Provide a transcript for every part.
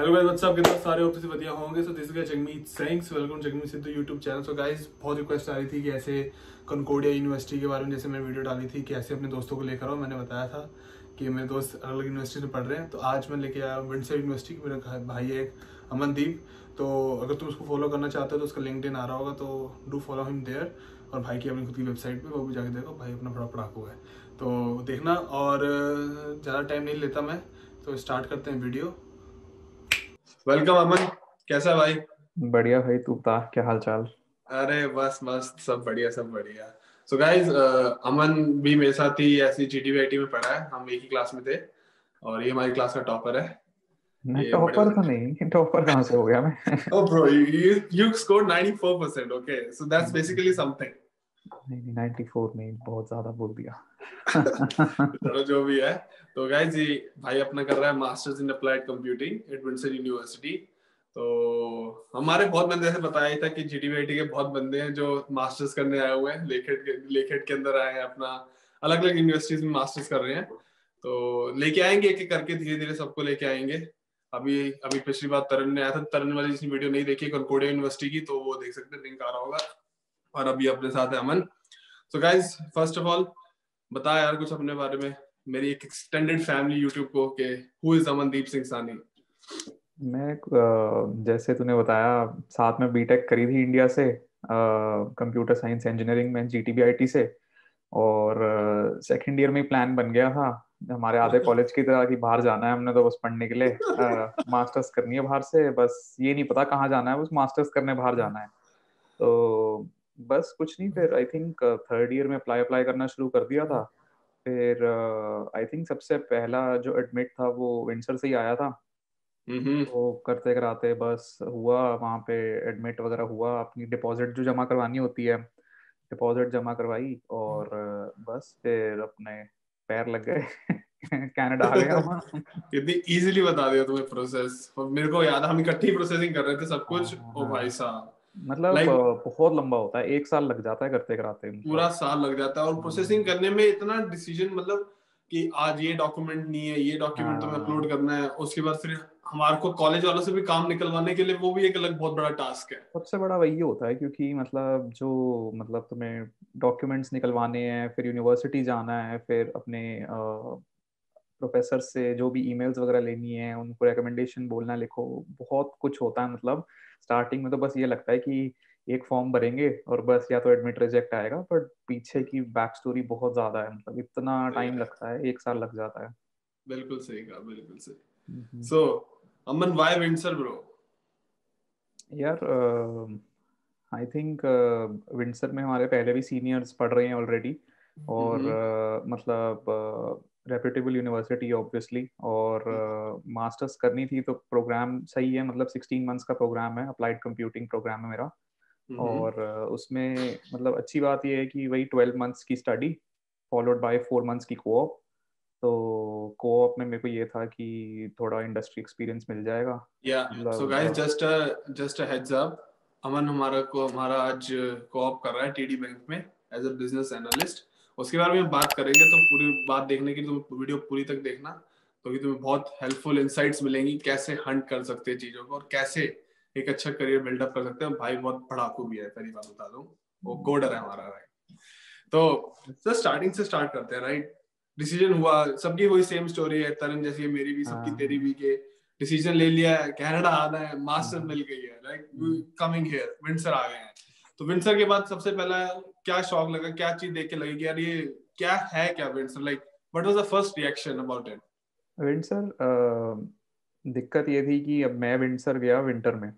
Hello guys, what's up. कितना सारे hope से बढ़िया होंगे। So this is Jagmeet Singh, welcome Jagmeet Singh to YouTube channel. So guys, बहुत रिक्वेस्ट आ रही थी कि ऐसे कॉन्कोर्डिया यूनिवर्सिटी के बारे में जैसे मैंने वीडियो डाली थी कि ऐसे अपने दोस्तों को लेकर आओ। मैंने बताया था कि मेरे दोस्त अलग अलग यूनिवर्सिटी में पढ़ रहे हैं, तो आज मैं लेके आया विंडसर यूनिवर्सिटी। मेरा भाई है एक, अमनदीप। तो अगर तुम उसको फॉलो करना चाहते हो तो उसका लिंक्डइन आ रहा होगा, तो डू फॉलो हिम देयर। और भाई की अपनी खुद की वेबसाइट पे वो भी जाके देखो, भाई अपना बड़ा पढ़ाकू है, तो देखना। और ज़्यादा टाइम नहीं लेता मैं, तो स्टार्ट करते हैं वीडियो। वेलकम अमन, कैसा है भाई? बढ़िया भाई, तू बता क्या हाल चाल। अरे बस मस्त, सब बढ़िया सब बढ़िया। सो गाइज, अमन भी मेरे साथ ही ऐसी जीटीवीआईटी में पढ़ा है, हम एक ही क्लास में थे। और ये हमारी क्लास का टॉपर है। मैं ये बड़े टॉपर तो नहीं, टॉपर कहाँ से हो गया मैं। ओ bro, you scored 94%, okay, so that's basically something. नहीं नहीं, 94 नहीं, बहुत ज्यादा बोल दिया। चलो जो भी है। तो गाइज, ये भाई अपना कर रहा है masters in applied computing at Windsor university. तो हमारे बहुत बंदे ऐसे बताया था कि जीटीवीआईटी के बहुत बंदे हैं जो मास्टर्स करने आए हुए हैं, लेखेट के अंदर आए हैं, अपना अलग अलग यूनिवर्सिटीज में मास्टर्स कर रहे हैं। तो लेके आएंगे एक एक करके, धीरे धीरे सबको लेके आएंगे। अभी अभी पिछली बार तरन ने आया था, तरन वाली जिसने वीडियो नहीं देखी कॉन्कोर्डिया यूनिवर्सिटी की, तो वो देख सकते हैं, लिंक आ रहा होगा। और अभी अपने साथ है Aman. So guys, first of all बता यार कुछ अपने बारे में, मेरी एक एक्सटेंडेड फैमिली यूट्यूब को, के हु इज अमनदीप सिंह सानी। मैं जैसे तूने बताया, साथ में बीटेक करी थी इंडिया से, कंप्यूटर साइंस इंजीनियरिंग में जीटीबीआईटी से। और सेकंड ईयर में ही प्लान बन गया था हमारे आधे कॉलेज की तरह कि बाहर जाना है हमने तो बस पढ़ने के लिए, मास्टर्स करनी है बाहर से, बस ये नहीं पता कहाँ जाना है, बस मास्टर्स करने बाहर जाना है। तो बस कुछ नहीं, फिर आई थिंक थर्ड ईयर में अप्लाई अप्लाई करना शुरू कर दिया था। फिर आई थिंक सबसे पहला जो एडमिट था वो विंडसर से ही आया था। हम्म। तो करते कराते बस हुआ वहाँ पे, एडमिट वगैरह हुआ, अपनी डिपॉजिट जो जमा करवानी होती है डिपॉजिट जमा करवाई, और बस फिर अपने पैर लग गए। कनाडा आ गया वहाँ। इतनी इजीली बता दिया तुम्हें प्रोसेस, और मेरे को याद है हम इकट्ठी प्रोसेसिंग कर रहे थे सब हाँ कुछ। हाँ ओ भाई हाँ। साहब, मतलब लाइक बहुत लंबा होता है, 1 साल लग जाता है करते कराते, पूरा मतलब। साल लग जाता है। और प्रोसेसिंग करने में इतना डिसीजन, मतलब कि आज ये डॉक्यूमेंट नहीं है, ये डॉक्यूमेंट तुम्हें हाँ, अपलोड करना है, उसके बाद फिर हमारे को कॉलेज वालों से भी काम निकलवाने के लिए वो भी एक अलग बहुत बड़ा टास्क है। सबसे बड़ा वही होता है, क्योंकि मतलब जो मतलब तुम्हें डॉक्यूमेंट्स निकलवाने हैं, फिर यूनिवर्सिटी जाना है, फिर अपने प्रोफेसर से जो भी ईमेल्स वगैरह लेनी है, उनको रिकमेंडेशन बोलना, लिखो, बहुत कुछ होता है। मतलब स्टार्टिंग में तो बस ये लगता है कि एक फॉर्म भरेंगे और बस या तो एडमिट रिजेक्ट आएगा, बट पीछे की बैक स्टोरी बहुत ज्यादा है, मतलब इतना सही टाइम है, लगता है, 1 साल लग जाता है। बिल्कुल सही कहा, बिल्कुल सही। हम्म। सो अमन, व्हाई विंडसर ब्रो? यार आई थिंक विंडसर में हमारे पहले भी सीनियर्स पढ़ रहे हैं ऑलरेडी। और हम्म मतलब रेप्यूटेबल यूनिवर्सिटी ऑब्वियसली, और मास्टर्स करनी थी तो प्रोग्राम सही है, मतलब 16 मंथ्स का प्रोग्राम है, अप्लाइड कंप्यूटिंग प्रोग्राम है मेरा। हम्म। और उसमें मतलब अच्छी बात यह है कि वही 12 मंथ्स की स्टडी फॉलोड बाय 4 मंथ्स की कोऑप। तो कोऑप में मेरे को ये था कि थोड़ा इंडस्ट्री एक्सपीरियंस मिल जाएगा, या सो मतलब guys, just a heads up, Aman हमारा आज कोऑप कर रहा है टीडी बैंक में एज अ बिजनेस एनालिस्ट। उसके बारे में बात करेंगे, तो पूरी बात देखने के लिए तुम वीडियो पूरी तक देखना, तो कि तुम्हें बहुत हेल्पफुल इंसाइट्स मिलेंगी कैसे हंट कर सकते हैं चीजों को, और कैसे एक अच्छा करियर बिल्डअप कर सकते हैं। भाई बहुत पढ़ाकू भी है, पहली बात बता दूं, वो कोडर है हमारा भाई। तो सर, स्टार्टिंग से स्टार्ट करते हैं, राइट? डिसीजन हुआ, सबकी वही सेम स्टोरी है, तरन जैसी है, मेरी भी, सबकी, तेरी हाँ भी, के डिसीजन ले लिया है, कनाडा आना है, मास्टर हाँ। मिल गई है, लाइक कमिंग हियर, विंडसर आ गए हैं। तो विंडसर के बाद सबसे पहला क्या शौक लगा, क्या चीज देख के लगी कि यार ये क्या है, क्या Windsor, like what was the first reaction about it? Windsor, दिक्कत ये थी कि अब मैं विंटसर गया विंटर में।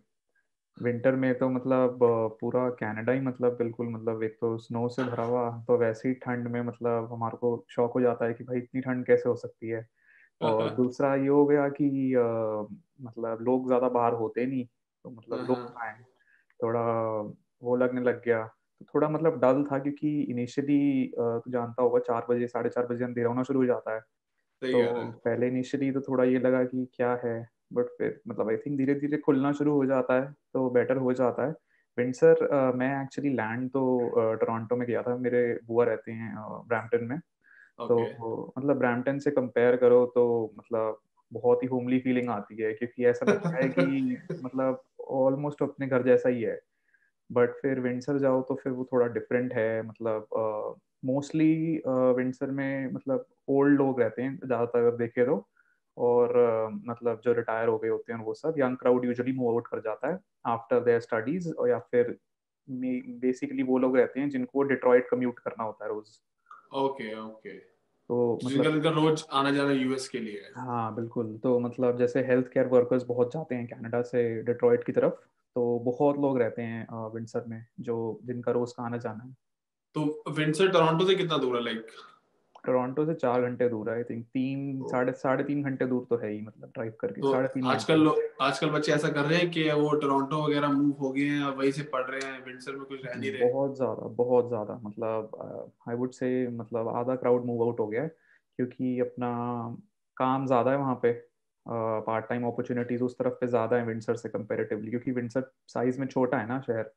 विंटर में तो मतलब पूरा कनाडा ही मतलब बिल्कुल, मतलब एक तो स्नो से भरा हुआ, तो वैसे ही ठंड में मतलब हमारे को शौक हो जाता है कि भाई इतनी ठंड कैसे हो सकती है। और दूसरा ये हो गया कि मतलब लोग ज़्यादा बाहर होते नहीं, तो मतलब लोग हाँ, कहाँ हैं, थोड़ा वो लगने लग गया। तो थोड़ा मतलब डल था, क्योंकि इनिशियली तो जानता होगा 4 बजे 4:30 बजे अंधेरा होना शुरू हो जाता है। सही कह रहा तो है। पहले इनिशियली तो थोड़ा ये लगा कि क्या है, बट फिर मतलब आई थिंक धीरे धीरे खुलना शुरू हो जाता है तो बेटर हो जाता है। विंडसर मैं एक्चुअली लैंड तो टोरंटो में गया था, मेरे बुआ रहते हैं ब्रैम्पटन में। ओके। तो मतलब ब्रैम्पटन से कंपेयर करो तो मतलब बहुत ही होमली फीलिंग आती है, क्योंकि ऐसा लगता है कि मतलब ऑलमोस्ट अपने घर जैसा ही है। बट फिर विंडसर जाओ तो फिर वो थोड़ा डिफरेंट है, मतलब मोस्टली विंडसर में मतलब ओल्ड लोग रहते हैं ज़्यादातर अगर देखे तो, और मतलब जो रिटायर हो गए होते हैं वो सब, young crowd usually move out कर जाता है आफ्टर देयर स्टडीज, और या फिर बेसिकली वो लोग रहते हैं जिनको डिट्रॉइट कम्यूट करना होता है रोज। ओके ओके, तो जिनका मतलब जिनका रोज आना जाना यूएस के लिए है। हाँ बिल्कुल, तो मतलब जैसे हेल्थ केयर वर्कर्स बहुत जाते हैं कनाडा से डिट्रॉइट की तरफ, तो बहुत लोग रहते हैं विंडसर में जो जिनका रोज का आना जाना है। तो विंडसर टोरंटो से कितना दूर है लाइक? टोरंटो से 4 घंटे दूर है, आई थिंक, तीन साढ़े साढ़े 3 घंटे दूर तो है ही, मतलब ड्राइव करके तो 3.5 घंटे। आजकल बच्चे ऐसा कर रहे हैं कि वो टोरंटो वगैरह मूव हो गए हैं और वहीं से पढ़ रहे हैं, विंडसर में कुछ रह नहीं रहे। बहुत ज़्यादा, मतलब आई वुड से मतलब आधा क्राउड मूव आउट हो गया है, क्योंकि अपना काम ज़्यादा है वहाँ पे, पार्ट टाइम अपॉर्चुनिटीज़ उस तरफ पे ज़्यादा है विंडसर से कंपेरेटिवली, क्योंकि विंडसर साइज में छोटा है ना शहर।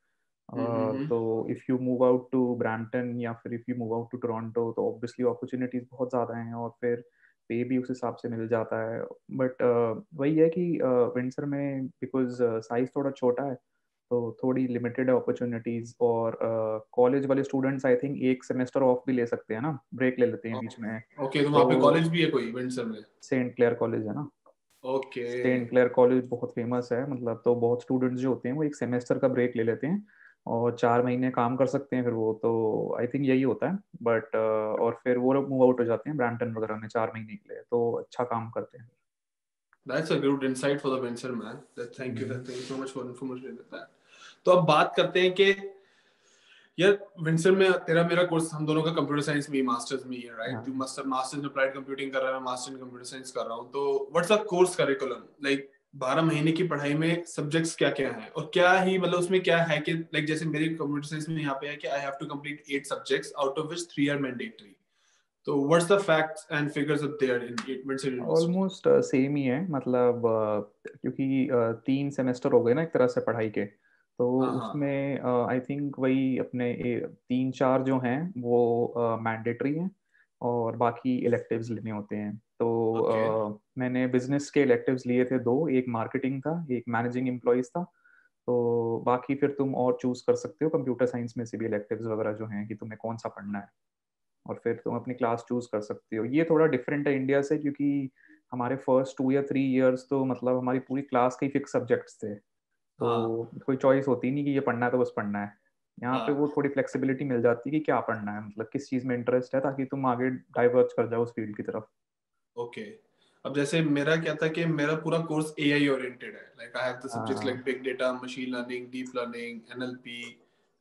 हम्म। तो if you move out to Brampton या फिर if you move out to Toronto तो ऑब्वियसली अपॉर्चुनिटीज़ बहुत ज़्यादा हैं, और फिर पे भी उस हिसाब से मिल जाता है। बट वही है कि विंडसर में बिकॉज साइज थोड़ा छोटा है तो थोड़ी लिमिटेड है अपॉर्चुनिटीज, और कॉलेज वाले स्टूडेंट्स आई थिंक एक सेमेस्टर ऑफ भी ले सकते हैं ना, ब्रेक ले लेते हैं बीच में। ओके, तो वहाँ तो पे कॉलेज भी है कोई विंडसर में? सेंट क्लेयर कॉलेज है ना, ओके। सेंट क्लेयर कॉलेज बहुत फेमस है, मतलब तो बहुत स्टूडेंट्स जो होते हैं वो एक सेमेस्टर का ब्रेक ले लेते हैं और 4 महीने काम कर सकते हैं फिर वो, तो आई थिंक यही होता है। बट और फिर वो लोग मूव आउट हो जाते हैं ब्रैम्पटन वगैरह में 4 महीने के लिए, तो अच्छा काम करते हैं। That's a good insight for the Windsor man. Thank you, hmm. thank you so much for information with that. तो अब बात करते हैं कि यार विंडसर में तेरा मेरा कोर्स हम दोनों का कंप्यूटर साइंस में मास्टर्स में ही है, राइट? तू हाँ। मास्टर्स में अप्लाइड कंप्यूटिंग कर रहा है, मैं मास्टर इन कंप्यूटर साइंस कर रहा हूँ। तो what's the course curriculum like? 12 महीने की पढ़ाई में सब्जेक्ट्स क्या क्या हैं और क्या ही मतलब उसमें क्या है कि लाइक जैसे मेरे कंप्यूटर साइंस में यहाँ पे है कि I have to complete 8 subjects out of which 3 are mandatory. तो what's the facts and figures of there in Windsor university? Almost same ही है, मतलब क्योंकि 3 सेमेस्टर हो गए ना एक तरह से पढ़ाई के, तो हाँ हाँ। उसमें आई थिंक वही अपने 3-4 जो हैं वो मैंडेटरी हैं, और बाकी इलेक्टिव्स लेने होते हैं। तो ओके। मैंने बिजनेस के इलेक्टिव्स लिए थे दो, एक मार्केटिंग था एक मैनेजिंग एम्प्लॉयज था। तो बाकी फिर तुम और चूज कर सकते हो कंप्यूटर साइंस में से भी इलेक्टिव्स वगैरह जो हैं कि तुम्हें कौन सा पढ़ना है, और फिर तुम अपनी क्लास चूज कर सकते हो। ये थोड़ा डिफरेंट है इंडिया से, क्योंकि हमारे फर्स्ट 2 या 3 ईयर्स तो मतलब हमारी पूरी क्लास के ही फिक्स सब्जेक्ट्स थे, तो हाँ कोई चॉइस होती नहीं कि ये पढ़ना है तो बस पढ़ना है। यहाँ पे वो हाँ। थोड़ी फ्लेक्सिबिलिटी मिल जाती है कि क्या पढ़ना है, मतलब किस चीज़ में इंटरेस्ट है, ताकि तुम आगे डाइवर्ज कर जाओ उस फील्ड की तरफ। ओके। अब जैसे मेरा क्या था कि मेरा पूरा कोर्स एआई ओरिएंटेड है, like I have the subjects like big data, machine learning, deep learning, NLP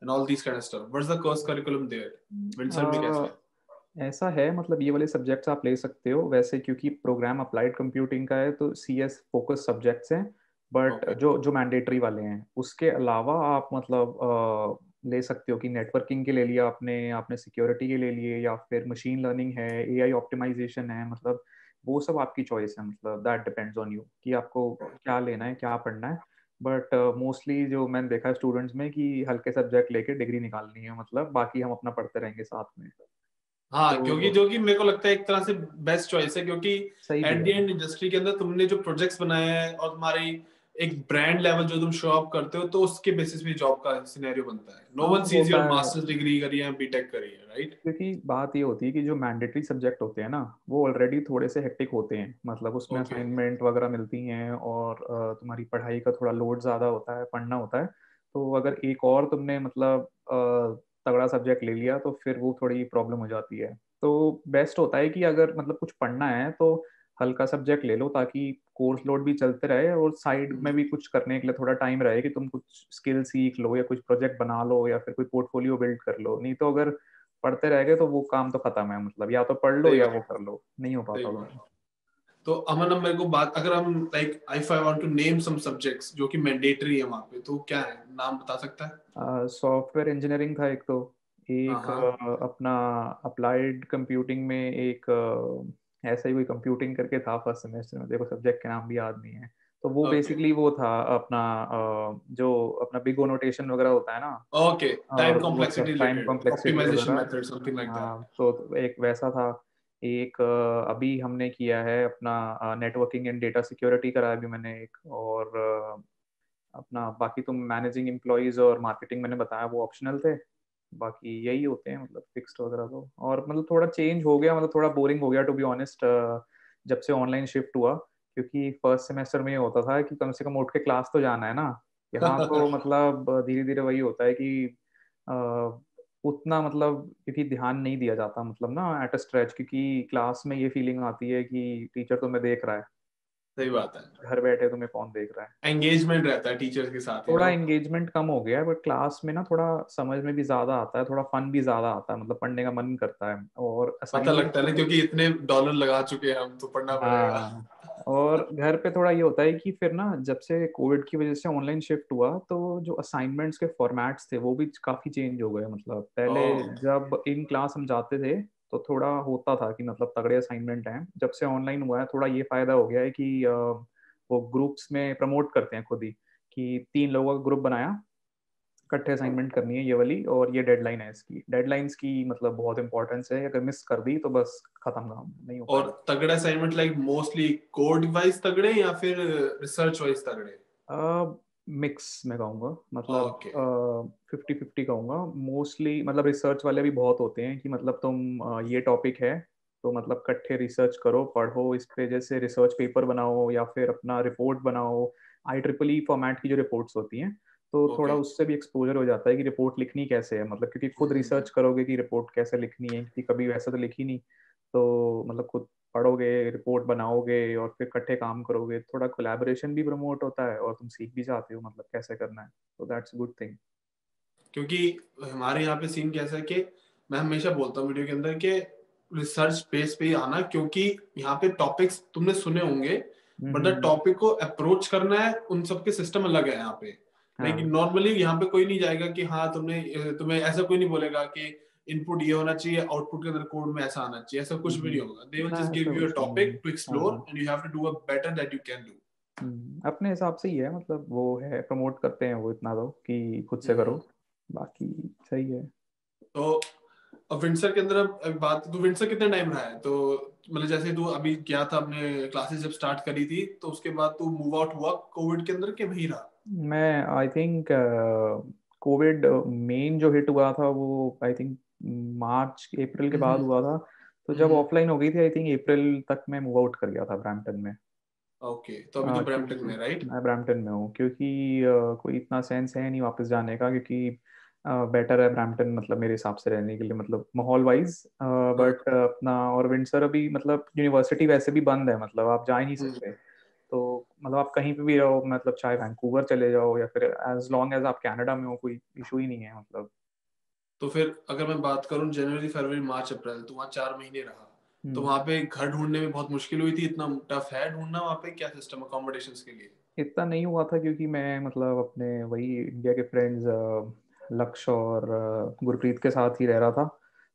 and all these kind of stuff. What's the course curriculum there? Windsor में कैसा है? ऐसा है, मतलब ये वाले सब्जेक्ट्स आप ले सकते हो वैसे, क्योंकि प्रोग्राम अप्लाइड कंप्यूटिंग का है तो CS फोकस सब्जेक्ट्स हैं। बट ओके जो जो मैंडेटरी वाले हैं उसके अलावा आप मतलब ले सकते हो कि नेटवर्किंग के ले लिया आपने, आपने सिक्योरिटी के ले लिए, या फिर मशीन लर्निंग है, AI ऑप्टिमाइजेशन है, मतलब वो सब आपकी चॉइस है, मतलब दैट डिपेंड्स ऑन यू कि आपको क्या लेना है क्या पढ़ना है। बट मोस्टली जो मैंने देखा है स्टूडेंट्स में कि हल्के सब्जेक्ट लेके डिग्री निकालनी है, मतलब बाकी हम अपना पढ़ते रहेंगे साथ में। हाँ, क्योंकि तो जो कि मेरे को लगता है एक तरह से बेस्ट चॉइस है, क्योंकि सही भी एट द है। एंड इंडस्ट्री के अंदर तुमने जो प्रोजेक्ट्स बनाए हैं और तुम्हारी एक ब्रांड लेवल जो तुम शो अप करते हो, तो उसके बेसिस पे जॉब का सिनेरियो बनता है। नो हाँ वन सीज होता योर है, मास्टर्स डिग्री करी है, बीटेक करी है, राइट? क्योंकि बात ये होती है कि जो मैंडेटरी सब्जेक्ट होते हैं ना वो ऑलरेडी थोड़े से हेक्टिक होते हैं, मतलब उसमें ओके। असाइनमेंट वगैरह मिलती हैं, और तुम्हारी पढ़ाई का थोड़ा लोड ज़्यादा होता है, पढ़ना होता है। तो अगर एक और तुमने मतलब तगड़ा सब्जेक्ट ले लिया तो फिर वो थोड़ी प्रॉब्लम हो जाती है। तो बेस्ट होता है कि अगर मतलब कुछ पढ़ना है तो हल्का सब्जेक्ट ले लो, ताकि कोर्स लोड भी चलते रहे और साइड में भी कुछ करने के लिए थोड़ा टाइम रहे कि तुम कुछ स्किल सीख लो या कुछ प्रोजेक्ट बना लो या फिर कोई पोर्टफोलियो बिल्ड कर लो। नहीं तो अगर पढ़ते रह गए तो वो काम तो खत्म है, मतलब या तो पढ़ लो सही या वो बात। कर लो, नहीं हो सही पाता तो। बात। तो अमन, अब मेरे को बात, अगर हम like if I want to name some subjects जो कि मैंडेटरी है वहां पे, तो क्या है, नाम बता सकता है? सॉफ्टवेयर इंजीनियरिंग था एक तो, हाँ एक हाँ। अपना अप्लाइड कंप्यूटिंग में एक ऐसा ही कोई कंप्यूटिंग करके था फर्स्ट सेमेस्टर में, देखो सब्जेक्ट के नाम भी याद नहीं है। तो वो ओके बेसिकली वो था अपना जो अपना बिग ओनोटेशन वगैरह होता है ना, ओके, टाइम और वो कॉम्प्लेक्सिटी सब टाइम रिलेटेड कॉम्प्लेक्सिटी ऑप्टिमाइजेशन वगैरह। Method, something like that. हाँ तो एक वैसा था। एक अभी हमने किया है अपना नेटवर्किंग एंड डेटा सिक्योरिटी करा है अभी मैंने एक, और अपना बाकी तो मैनेजिंग एम्प्लॉयज और मार्केटिंग मैंने बताया वो ऑप्शनल थे। बाकी यही होते हैं मतलब फिक्स्ड वगैरह तो। और मतलब थोड़ा चेंज हो गया, मतलब थोड़ा बोरिंग हो गया टू बी ऑनेस्ट जब से ऑनलाइन शिफ्ट हुआ। क्योंकि फर्स्ट सेमेस्टर में ये होता था कि कम से कम उठ के क्लास तो जाना है ना। यहाँ तो मतलब धीरे धीरे वही होता है कि अ, उतना मतलब क्योंकि ध्यान नहीं दिया जाता मतलब ना एट अ स्ट्रेच, क्योंकि क्लास में ये फीलिंग आती है कि टीचर तुम्हें देख रहा है, सही बात है, घर बैठे तुम्हें कौन देख रहा है। एंगेजमेंट रहता है टीचर्स के साथ, थोड़ा एंगेजमेंट कम हो गया है, बट क्लास में ना थोड़ा समझ में भी ज्यादा आता है, थोड़ा फन भी ज्यादा आता है, मतलब पढ़ने का मन करता है। और पता असाइनमेंट लगता है ना, क्योंकि इतने डॉलर लगा चुके हैं हम, तो पढ़ना पड़ेगा। हाँ। और घर पे थोड़ा ये होता है कि फिर ना जब से कोविड की वजह से ऑनलाइन शिफ्ट हुआ तो जो असाइनमेंट्स के फॉर्मेट्स थे वो भी काफी चेंज हो गए। मतलब पहले ओह, जब इन क्लास हम जाते थे तो थोड़ा होता था कि मतलब तगड़े असाइनमेंट हैं। जब से ऑनलाइन हुआ है थोड़ा ये फायदा हो गया है कि वो ग्रुप्स में प्रमोट करते हैं खुद ही कि 3 लोगों का ग्रुप बनाया, इकट्ठे असाइनमेंट करनी है ये वाली, और ये डेडलाइन है इसकी। डेडलाइंस की मतलब बहुत इंपॉर्टेंस है, अगर मिस कर दी तो बस खत्म, काम नहीं हो और तगड़ा assignment like mostly code wise तगड़े या फिर रिसर्च वाइज तगड़े? पाएगा। मिक्स मैं कहूँगा, मतलब ओके। 50-50 कहूँगा। मोस्टली मतलब रिसर्च वाले भी बहुत होते हैं कि मतलब तुम ये टॉपिक है तो मतलब इकट्ठे रिसर्च करो, पढ़ो इस पे, जैसे रिसर्च पेपर बनाओ या फिर अपना रिपोर्ट बनाओ। IEEE फॉर्मेट की जो रिपोर्ट्स होती हैं तो थोड़ा ओके। उससे भी एक्सपोजर हो जाता है कि रिपोर्ट लिखनी कैसे है, मतलब क्योंकि खुद रिसर्च करोगे कि रिपोर्ट कैसे लिखनी है, क्योंकि कभी वैसे तो लिखी नहीं। तो मतलब खुद पढ़ोगे, रिपोर्ट बनाओगे और फिर इकट्ठे काम करोगे, थोड़ा कोलैबोरेशन भी प्रमोट होता है और तुम सीख भी जाते हो मतलब कैसे करना है। तो दैट्स गुड थिंग। क्योंकि हमारे यहाँ पे सीन कैसा है कि मैं हमेशा बोलता हूँ वीडियो के अंदर कि रिसर्च बेस पे ही आना, क्योंकि यहाँ पे टॉपिक्स तुमने सुने होंगे, बट द हम्म। टॉपिक को अप्रोच करना है, उन सबके सिस्टम अलग है यहाँ पे। लाइक हाँ। नॉर्मली यहाँ पे कोई नहीं जाएगा कि हाँ तुमने, तुम्हें ऐसा कोई नहीं बोलेगा कि इनपुट ये होना चाहिए, आउटपुट के अंदर कोड में ऐसा आना चाहिए, ऐसा कुछ भी नहीं होगा। दे विल ना जस्ट ऐसा गिव यू अ कुछ नहीं है। टॉपिक टू एक्सप्लोर हाँ। And you have to do a better that you can अपने हिसाब से ही है, मतलब वो है प्रमोट करते हैं वो इतना तो कि खुद से डू। करो, बाकी सही है। तो अब विंडसर के अंदर, अब एक बात, तू विंडसर कितना टाइम रहा है? तो मतलब जैसे तू अभी गया था, अपने क्लासेस जब स्टार्ट करी थी, तो उसके बाद तू मूव आउट हुआ कोविड के अंदर के वहीं रहा? मैं आई थिंक कोविड मेन जो हिट हुआ था वो आई थिंक मार्च अप्रैल के बाद हम्म। हुआ था। तो जब हम्म। ऑफलाइन हो गई थी आई थिंक अप्रैल तक मैं मूव आउट कर गया था ब्रैम्पटन में। ओके, तो अभी तो ब्रैम्पटन क्योंकि में, राइट? मैं ब्रैम्पटन में हूँ, क्योंकि कोई इतना सेंस है नहीं वापस जाने का, क्योंकि बेटर है ब्रैम्पटन मतलब मेरे हिसाब से रहने के लिए, मतलब माहौल वाइज। हाँ। बट अपना और विंडसर अभी मतलब यूनिवर्सिटी वैसे भी बंद है, मतलब आप जा ही नहीं हम्म। सकते। तो मतलब आप कहीं पे भी रहो, मतलब चाहे वैंकूवर चले जाओ या फिर एज लॉन्ग एज आप कनाडा में हो कोई इशू ही नहीं है मतलब। तो फिर अगर मैं बात करूं जनवरी फरवरी मार्च अप्रैल, तो वहाँ 4 महीने रहा, तो हम्म। वहाँ पे घर ढूंढने में बहुत मुश्किल हुई थी? इतना टफ है ढूंढना वहाँ पे? क्या सिस्टम अकोमोडेशंस के लिए? इतना नहीं हुआ था क्योंकि मैं मतलब अपने वही इंडिया के फ्रेंड्स लक्ष्य और गुरप्रीत के साथ ही रह रहा था।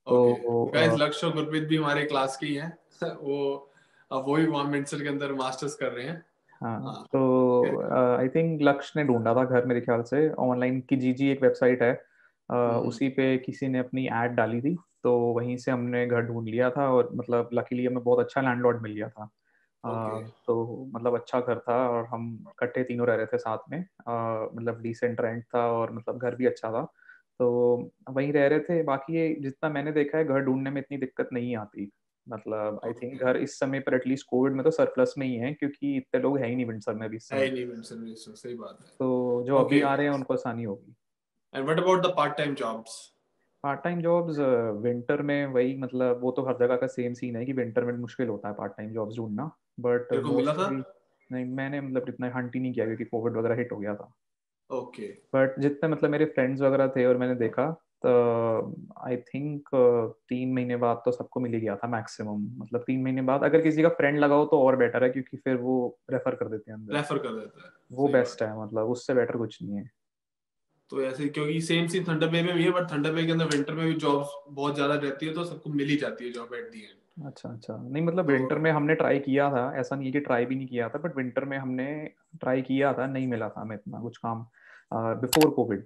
ओके। तो गाइस, लक्ष्य और गुरप्रीत भी हमारे क्लास के ही हैं। वो अब वही वहाँ मिंटसर के अंदर मास्टर्स कर रहे हैं। हाँ, हाँ। ओके। तो आई थिंक लक्ष्य ने ढूंढा था घर मेरे ख्याल से ऑनलाइन की, जीजी एक वेबसाइट है, हम्म। उसी पे किसी ने अपनी ऐड डाली थी, तो वहीं से हमने घर ढूंढ लिया था। और मतलब लकीली हमें बहुत अच्छा लैंडलॉर्ड मिल गया था। ओके। तो मतलब अच्छा घर था और हम इकट्ठे तीनों रह रहे थे साथ में। मतलब डिसेंट रेंट था और मतलब घर भी अच्छा था, तो वहीं रह रहे थे। बाकी ये जितना मैंने देखा है घर ढूंढने में इतनी दिक्कत नहीं आती। मतलब आई थिंक ओके। घर इस समय पर एटलीस्ट कोविड में तो सरप्लस में ही है, क्योंकि इतने लोग हैं ही नहीं विंडसर में अभी इस है समय। ही नहीं मिंटसर में इस वक्त, सही बात है। तो जो अभी ओके। आ रहे हैं उनको आसानी होगी। And what about the part time jobs? Part time jobs winter में वही, मतलब वो तो हर जगह का सेम सीन है कि विंटर में मुश्किल होता है पार्ट टाइम जॉब्स ढूंढना। बट तेरे को मिला था? मोस्टली नहीं, मैंने मतलब इतना हंट ही नहीं किया क्योंकि कोविड वगैरह हिट हो गया था। ओके। बट जितने मतलब मेरे फ्रेंड्स वगैरह थे और मैंने देखा, तो आई थिंक 3 महीने बाद तो सबको मिल ही गया था मैक्सिमम। मतलब 3 महीने बाद अगर किसी का फ्रेंड लगाओ तो और बेटर है, क्योंकि फिर वो रेफर कर देते हैं अंदर। रेफर कर देता है। वो सही बेस्ट बात है। है, मतलब उससे बेटर कुछ नहीं है। तो ऐसे, क्योंकि सेम सी थंडर बे में भी है, बट थंडर बे के अंदर विंटर में भी जॉब्स बहुत ज्यादा रहती है, तो सबको मिल ही जाती है जॉब एट दी एंड। अच्छा अच्छा, नहीं मतलब तो विंटर में हमने ट्राई किया था, ऐसा नहीं है कि ट्राई भी नहीं किया था, बट विंटर में हमने ट्राई किया था, नहीं मिला था हमें इतना कुछ काम बिफोर कोविड।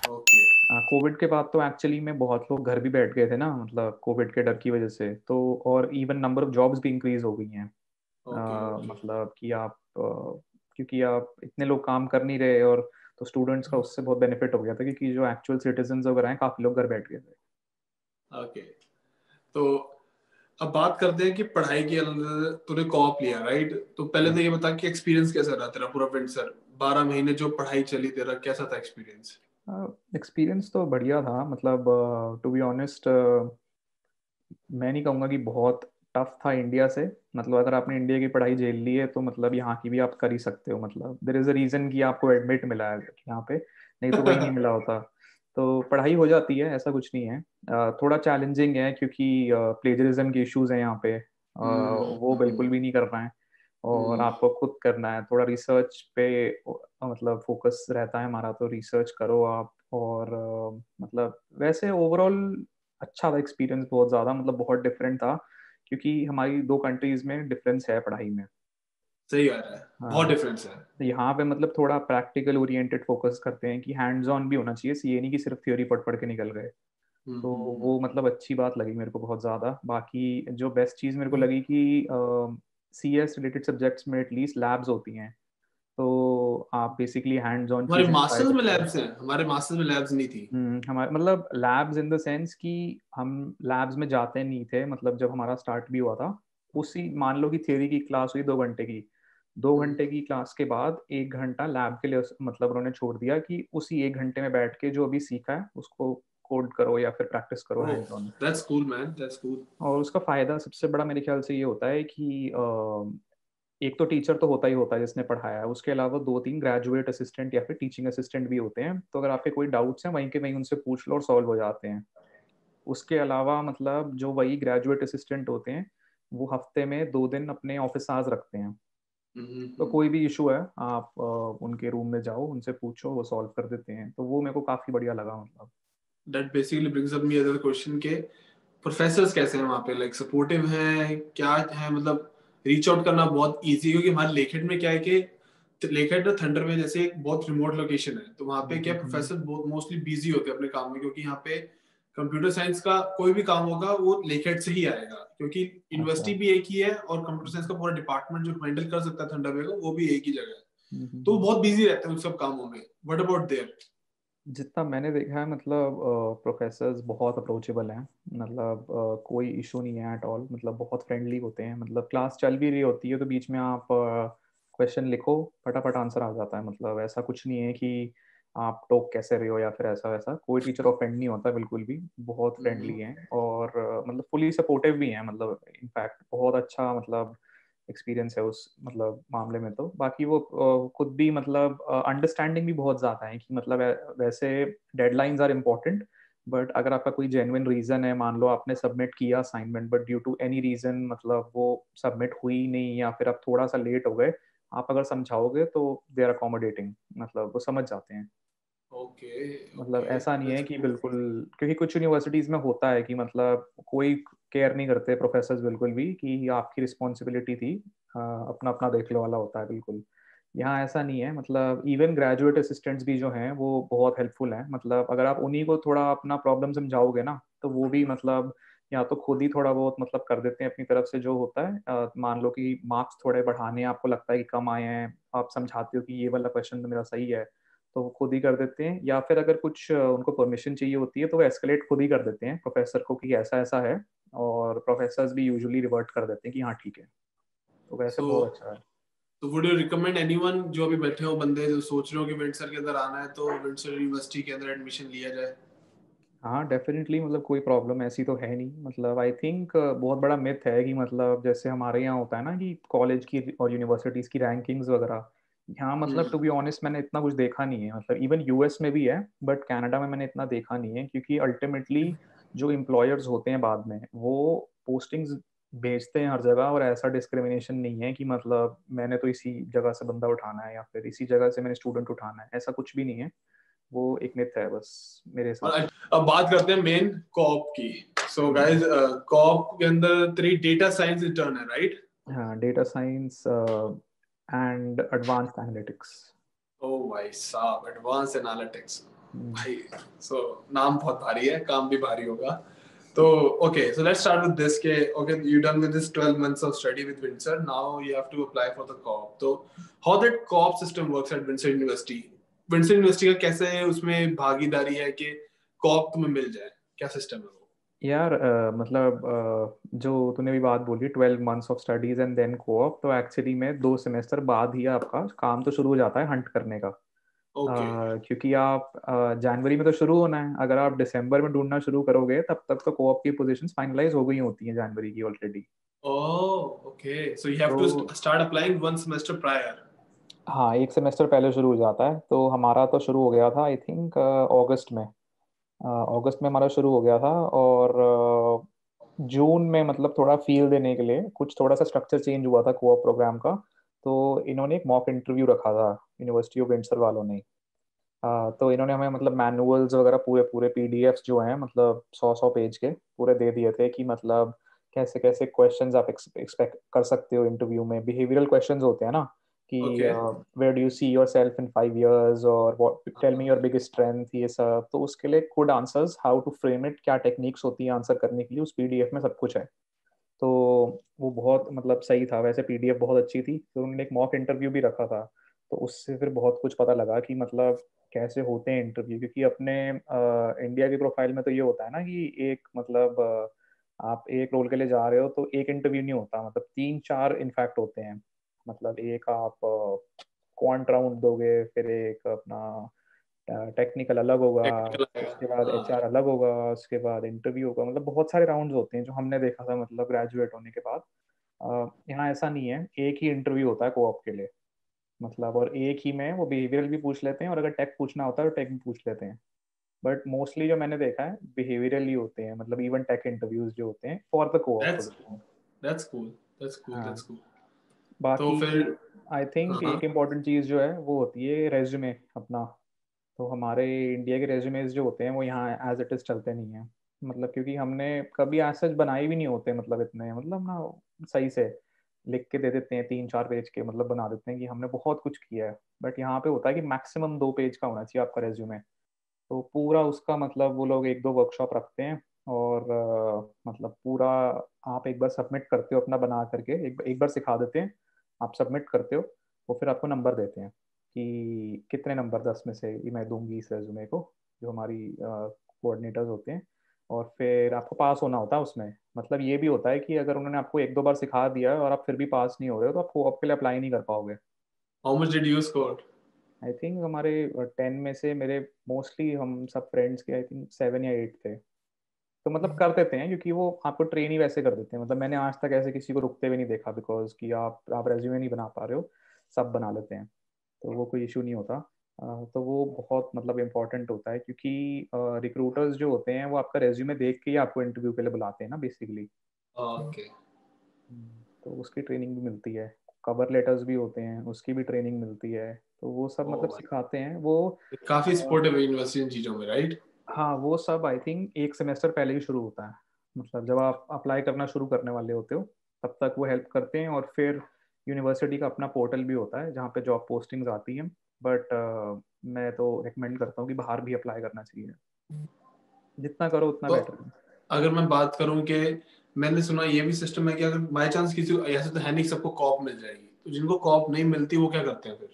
ओके कोविड के बाद तो एक्चुअली में बहुत लोग घर भी बैठ गए थे ना, मतलब कोविड के डर की वजह से, तो और इवन नंबर ऑफ जॉब्स भी इंक्रीज हो गई हैं। Okay okay. मतलब कि आप क्योंकि आप इतने लोग काम कर नहीं रहे, और तो स्टूडेंट्स का उससे बहुत बेनिफिट हो गया था, क्योंकि जो एक्चुअल सिटीजन वगैरह हैं काफी लोग घर बैठ गए थे। ओके तो अब बात करते हैं कि पढ़ाई की अलग तूने कॉप लिया राइट, तो पहले तो ये बता कि एक्सपीरियंस कैसा रहा तेरा पूरा विंटर 12 महीने जो पढ़ाई चली तेरा कैसा था एक्सपीरियंस? एक्सपीरियंस तो बढ़िया था, मतलब टू बी ऑनेस्ट मैं नहीं कहूँगा कि बहुत टफ था इंडिया से। मतलब अगर आपने इंडिया की पढ़ाई झेल ली है तो मतलब यहाँ की भी आप कर ही सकते हो। मतलब देर इज़ अ रीज़न कि आपको एडमिट मिला है यहाँ पे, नहीं तो कहीं नहीं मिला होता। तो पढ़ाई हो जाती है, ऐसा कुछ नहीं है। थोड़ा चैलेंजिंग है क्योंकि प्लेजरिज्म के इश्यूज हैं यहाँ पे। वो बिल्कुल भी नहीं करना है, और हम्म। आपको खुद करना है। थोड़ा रिसर्च पे मतलब फोकस रहता है हमारा, तो रिसर्च करो आप। और मतलब वैसे ओवरऑल अच्छा था एक्सपीरियंस, बहुत ज़्यादा मतलब बहुत डिफरेंट था, क्योंकि हमारी दो कंट्रीज में डिफरेंस है पढ़ाई में। सही आ रहा है, बहुत हाँ, डिफरेंस है। तो यहाँ पे मतलब थोड़ा प्रैक्टिकल ओरिएंटेड फोकस करते हैं कि हैंड्स ऑन भी होना चाहिए, ये नहीं कि सिर्फ थ्योरी पढ़ पढ़ के निकल गए। तो हम्म। वो मतलब अच्छी बात लगी मेरे को बहुत ज़्यादा। बाकी जो बेस्ट चीज़ मेरे को लगी कि सी एस रिलेटेड सब्जेक्ट्स में एटलीस्ट लैब्स होती हैं, तो आप बेसिकली हैंड्स ऑन हमारे चीज़ें ट्राई मास्टर्स में करते हो। लैब्स हैं, हमारे मास्टर्स में लैब्स नहीं थी। हमारे मतलब लैब्स इन द सेंस कि हम लैब्स में जाते नहीं थे। मतलब जब हमारा स्टार्ट भी हुआ था, उसी मान लो कि थियरी की क्लास हुई 2 घंटे की, दो हम्म। घंटे की क्लास के बाद 1 घंटा लैब के लिए मतलब उन्होंने छोड़ दिया कि उसी 1 घंटे में बैठ के जो अभी सीखा है उसको कोड करो या फिर प्रैक्टिस करो oh, hands on. That's cool man, that's cool. और उसका फायदा सबसे बड़ा मेरे ख्याल से ये होता है कि एक तो टीचर तो होता ही होता है जिसने पढ़ाया है, उसके अलावा 2-3 ग्रेजुएट असिस्टेंट या फिर टीचिंग असिस्टेंट भी होते हैं। तो अगर आपके कोई डाउट्स हैं वहीं के वहीं उनसे पूछ लो और सॉल्व हो जाते हैं। उसके अलावा मतलब जो वही ग्रेजुएट असिस्टेंट होते हैं, वो हफ्ते में 2 दिन अपने ऑफिस आवर्स रखते हैं। तो हम्म। कोई भी इशू है आप उनके रूम में जाओ, उनसे पूछो, वो सॉल्व कर देते हैं। तो वो मेरे को काफी बढ़िया लगा मतलब। That basically brings up me other question के प्रोफेसर्स कैसे हैं वहाँ पे, लाइक सपोर्टिव हैं क्या है, मतलब रीच आउट करना बहुत इजी, क्योंकि हमारे लेखेट में क्या है कि लेखेट और थंडर में जैसे एक बहुत रिमोट लोकेशन है, तो वहाँ पे क्या प्रोफेसर बहुत मोस्टली बिजी होते हैं अपने काम में, क्योंकि यहाँ पे कंप्यूटर साइंस का कोई भी काम होगा वो लेखेट से ही आएगा, क्योंकि यूनिवर्सिटी अच्छा। भी एक ही है और कंप्यूटर साइंस का पूरा डिपार्टमेंट जो हैंडल कर सकता है थंडर को वो भी एक ही जगह है, तो वो हम्म। बहुत बिजी रहते हैं उन सब कामों में। What about their? जितना मैंने देखा है मतलब प्रोफेसर्स बहुत अप्रोचेबल हैं। मतलब कोई इशू नहीं है एट ऑल। मतलब बहुत फ्रेंडली होते हैं। मतलब क्लास चल भी रही होती है तो बीच में आप क्वेश्चन लिखो, फटाफट आंसर आ जाता है। मतलब ऐसा कुछ नहीं है कि आप टोक कैसे रहे हो या फिर ऐसा वैसा। कोई टीचर ऑफेंड नहीं होता बिल्कुल भी। बहुत फ्रेंडली हैं और मतलब फुली सपोर्टिव भी हैं। मतलब इनफैक्ट बहुत अच्छा मतलब एक्सपीरियंस है उस मतलब मामले में। तो बाकी वो खुद भी मतलब अंडरस्टैंडिंग भी बहुत ज़्यादा है कि मतलब वैसे डेडलाइंस आर इम्पोर्टेंट, बट अगर आपका कोई जेन्युइन रीज़न है, मान लो आपने सबमिट किया assignment but due to any reason मतलब वो सबमिट हुई नहीं या फिर आप थोड़ा सा लेट हो गए, आप अगर समझाओगे तो दे आर अकोमोडेटिंग। मतलब वो समझ जाते हैं। ओके मतलब ओके, ऐसा नहीं है दैट्स कि कूल। बिल्कुल, क्योंकि कुछ यूनिवर्सिटीज में होता है कि मतलब कोई केयर नहीं करते प्रोफेसर्स बिल्कुल भी कि आपकी रिस्पॉन्सिबिलिटी थी, अपना अपना देख लो वाला होता है बिल्कुल। यहाँ ऐसा नहीं है। मतलब इवन ग्रेजुएट असिस्टेंट्स भी जो हैं वो बहुत हेल्पफुल हैं। मतलब अगर आप उन्हीं को थोड़ा अपना प्रॉब्लम समझाओगे ना, तो वो भी मतलब या तो खुद ही थोड़ा बहुत मतलब कर देते हैं अपनी तरफ से जो होता है। मान लो कि मार्क्स थोड़े बढ़ाने आपको लगता है कि कम आए हैं, आप समझाते हो कि ये वाला क्वेश्चन तो मेरा सही है, तो वो खुद ही कर देते हैं। या फिर अगर कुछ उनको परमिशन चाहिए होती है तो वो एस्केलेट खुद ही कर देते हैं प्रोफेसर को कि ऐसा ऐसा है, और प्रोफेसर्स भी यूजुअली रिवर्ट कर देते हैं कि हाँ ठीक है। तो वैसे सो बहुत अच्छा है। तो वुड यू रिकमेंड एनीवन जो अभी बैठे हो बंदे जो सोच रहे हो कि विंडसर के अंदर आना है तो विंडसर यूनिवर्सिटी के अंदर एडमिशन लिया जाए? हाँ डेफिनेटली, मतलब कोई प्रॉब्लम ऐसी तो है नहीं। मतलब आई थिंक बहुत बड़ा मिथ है कि मतलब जैसे हमारे यहाँ होता है ना कि कॉलेज की और यूनिवर्सिटीज़ की रैंकिंग्स वगैरह, यहाँ मतलब टू बी ऑनेस्ट मैंने इतना कुछ देखा नहीं है। मतलब इवन यूएस में भी है बट कनाडा में मैंने इतना देखा नहीं है, क्योंकि अल्टीमेटली जो एम्प्लॉयर्स होते हैं बाद में वो पोस्टिंग्स भेजते हैं हर जगह, और ऐसा डिस्क्रिमिनेशन नहीं है कि मतलब मैंने तो इसी जगह से बंदा उठाना है या फिर इसी जगह से मैंने स्टूडेंट उठाना है, ऐसा कुछ भी नहीं है। वो एक मिथ है बस मेरे हिसाब और से। अब बात करते हैं मेन कॉप की। सो हम्म। गाइस, कॉप के अंदर तेरी डेटा साइंस इंटर्न है राइट? हाँ, data science and advanced analytics. ओ भाई साहब, एडवांस एनालिटिक्स। भाई सो नाम बहुत भारी है, काम भी भारी होगा। तो okay, so let's start with this के okay, you done with this 12 months of study with Windsor, now you have to apply for the co-op। तो how that co-op system works at Windsor University? Windsor University का कैसे उसमें भागीदारी है कि co-op तुम्हें मिल जाए, क्या सिस्टम है वो? यार मतलब जो तूने भी बात बोली 12 months of studies and then coop, तो एक्चुअली में 2 सेमेस्टर बाद ही आपका काम तो शुरू हो जाता है हंट करने का। ओके। क्योंकि आप जनवरी में तो शुरू होना है, अगर आप दिसंबर में ढूंढना शुरू करोगे तब तक तो कोऑप की पोजीशंस फाइनलाइज हो गई होती हैं जनवरी की already. Oh, okay. So you have तो to start applying one semester prior. हाँ, 1 सेमेस्टर पहले शुरू हो जाता है। तो हमारा तो शुरू हो गया था आई थिंक अगस्त में। अगस्त में हमारा शुरू हो गया था, और जून में मतलब थोड़ा फील देने के लिए कुछ थोड़ा सा स्ट्रक्चर चेंज हुआ था कोऑप प्रोग्राम का। तो इन्होंने एक मॉक इंटरव्यू रखा था यूनिवर्सिटी ऑफ विंडसर वालों ने। तो इन्होंने हमें मतलब मैनुअल्स वगैरह पूरे पूरे पीडीएफ्स जो हैं मतलब 100 100 पेज के पूरे दे दिए थे कि मतलब कैसे कैसे क्वेश्चंस आप एक्सपेक्ट कर सकते हो इंटरव्यू में। बिहेवियरल क्वेश्चंस होते हैं ना कि Okay. Where do you see yourself in 5 years, और what tell me your biggest strength, ये सब। तो उसके लिए good answers, how to frame it, क्या टेक्निक्स होती हैं आंसर करने के लिए, उस पीडीएफ में सब कुछ है। तो वो बहुत मतलब सही था, वैसे पीडीएफ बहुत अच्छी थी। तो उन्होंने एक मॉक इंटरव्यू भी रखा था, तो उससे फिर बहुत कुछ पता लगा कि मतलब कैसे होते हैं इंटरव्यू। क्योंकि अपने इंडिया के प्रोफाइल में तो ये होता है ना कि एक मतलब आप एक रोल के लिए जा रहे हो तो एक इंटरव्यू नहीं होता, मतलब 3 4 इनफैक्ट होते हैं। मतलब एक आप क्वांट राउंड दोगे, फिर एक अपना टेक्निकल अलग होगा, Technical आएगा। उसके बाद हाँ। एचआर अलग होगा, उसके बाद इंटरव्यू होगा। मतलब बहुत सारे राउंड्स होते हैं जो हमने देखा था मतलब ग्रेजुएट होने के बाद। यहाँ ऐसा नहीं है, एक ही इंटरव्यू होता है कोऑप के लिए। मतलब और एक ही में वो बिहेवियरल भी पूछ लेते हैं, और अगर टेक पूछना होता है तो टेक भी पूछ लेते हैं। बट मोस्टली जो मैंने देखा है बिहेवियरल ही होते हैं, मतलब इवन टेक इंटरव्यूज जो होते हैं for the coop That's position. that's cool. That's cool. That's हाँ, cool. तो बाकी फिर आई हाँ थिंक हाँ। एक इम्पॉर्टेंट चीज़ जो है वो होती है रेज्यूमे अपना। तो हमारे इंडिया के रेज्यूमेज जो होते हैं वो यहाँ एज इट इज़ चलते नहीं हैं। मतलब क्योंकि हमने कभी एज सच बनाए भी नहीं होते, मतलब इतने मतलब ना सही से लिख के दे देते हैं 3 4 पेज के, मतलब बना देते हैं कि हमने बहुत कुछ किया है। बट यहाँ पे होता है कि मैक्सिमम 2 पेज का होना चाहिए आपका रेज्यूमे। तो पूरा उसका मतलब वो लोग 1 2 वर्कशॉप रखते हैं, और मतलब पूरा आप एक बार सबमिट करते हो अपना बना करके, एक बार सिखा देते हैं, आप सबमिट करते हो, वो फिर आपको नंबर देते हैं कि कितने नंबर 10 में से ये मैं दूंगी इस रेज्यूमे को, जो हमारी कोऑर्डिनेटर्स होते हैं। और फिर आपको पास होना होता है उसमें। मतलब ये भी होता है कि अगर उन्होंने आपको 1 2 बार सिखा दिया और आप फिर भी पास नहीं हो रहे हो तो आप आपके लिए अप्लाई नहीं कर पाओगे। How much did you score? I think हमारे 10 में से मेरे मोस्टली हम सब फ्रेंड्स के आई थिंक 7 या 8 थे। तो मतलब कर देते हैं क्योंकि वो आपको ट्रेन ही वैसे कर देते हैं। मतलब मैंने आज तक ऐसे किसी को रुकते हुए नहीं देखा, बिकॉज कि आप रेज्यूमे नहीं बना पा रहे हो, सब बना लेते हैं। तो वो कोई इशू नहीं होता। तो वो बहुत मतलब इम्पोर्टेंट होता है, क्योंकि रिक्रूटर्स जो होते हैं वो आपका रेज्यूमे देख के ही आपको इंटरव्यू के लिए बुलाते हैं ना बेसिकली। Okay. तो उसकी ट्रेनिंग भी मिलती है, कवर लेटर्स भी होते हैं उसकी भी ट्रेनिंग मिलती है। तो वो सब मतलब Oh, सिखाते हैं वो। काफी अ, सपोर्टिव है यूनिवर्सिटी इन चीजों में, राइट? हाँ, वो सब आई थिंक 1 सेमेस्टर पहले ही शुरू होता है। मतलब जब आप अप्लाई करना शुरू करने वाले होते हो तब तक वो हेल्प करते हैं। और फिर यूनिवर्सिटी का अपना पोर्टल भी होता है जहाँ पे जॉब पोस्टिंग्स आती हैं। बट मैं तो रिकमेंड करता हूँ कि बाहर भी अप्लाई करना चाहिए, जितना करो उतना तो बेटर है। अगर मैं बात करूं कि मैंने सुना ये भी सिस्टम है कि अगर बाय चांस किसी को, ऐसे तो है नहीं कि सबको कॉप मिल जाएगी, तो जिनको कॉप नहीं मिलती वो क्या करते हैं फिर?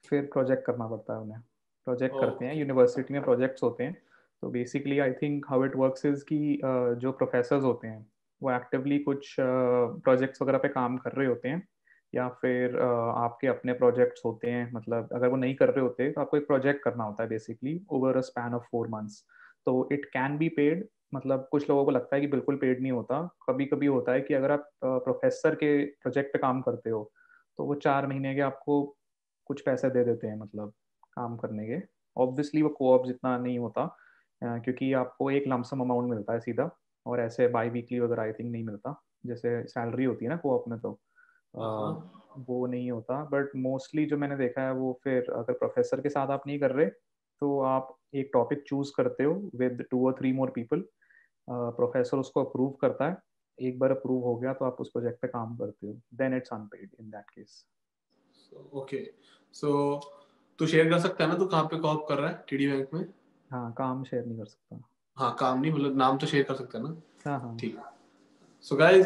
फिर प्रोजेक्ट करना पड़ता है उन्हें। प्रोजेक्ट करते हैं, ओके। यूनिवर्सिटी में प्रोजेक्ट्स होते हैं। तो basically I think how it works is कि जो प्रोफेसर्स होते हैं वो एक्टिवली कुछ प्रोजेक्ट्स वगैरह पे काम कर रहे होते हैं, या फिर आपके अपने प्रोजेक्ट्स होते हैं। मतलब अगर वो नहीं कर रहे होते तो आपको एक प्रोजेक्ट करना होता है basically over a span of 4 months. तो इट कैन बी पेड। मतलब कुछ लोगों को लगता है कि बिल्कुल पेड नहीं होता, कभी कभी होता है कि अगर आप प्रोफेसर के प्रोजेक्ट पे काम करते हो तो वो 4 महीने के आपको कुछ पैसे दे देते हैं, मतलब काम करने के। ऑब्वियसली वो कोऑप जितना नहीं होता, क्योंकि आपको एक लमसम अमाउंट मिलता है सीधा, और ऐसे बाई वीकली वगैरह आई थिंक नहीं मिलता जैसे सैलरी होती है ना कोऑप में। तो हाँ। वो नहीं होता। बट मोस्टली जो मैंने देखा है वो फिर अगर प्रोफेसर के साथ आप नहीं कर रहे तो आप एक टॉपिक चूज करते हो विद 2 और 3 मोर पीपल। प्रोफेसर उसको अप्रूव करता है, एक बार अप्रूव हो गया तो आप उस प्रोजेक्ट पे काम करते हो, then it's unpaid in that case. Okay. So तू शेयर कर सकता है ना, तू कहाँ पे कॉप कर रहा है टीडी बैंक में? हाँ, काम शेयर नहीं कर सकता। हाँ काम नहीं, मतलब नाम तो शेयर कर सकते हैं ना। हाँ हाँ। ठीक। सो गाइस,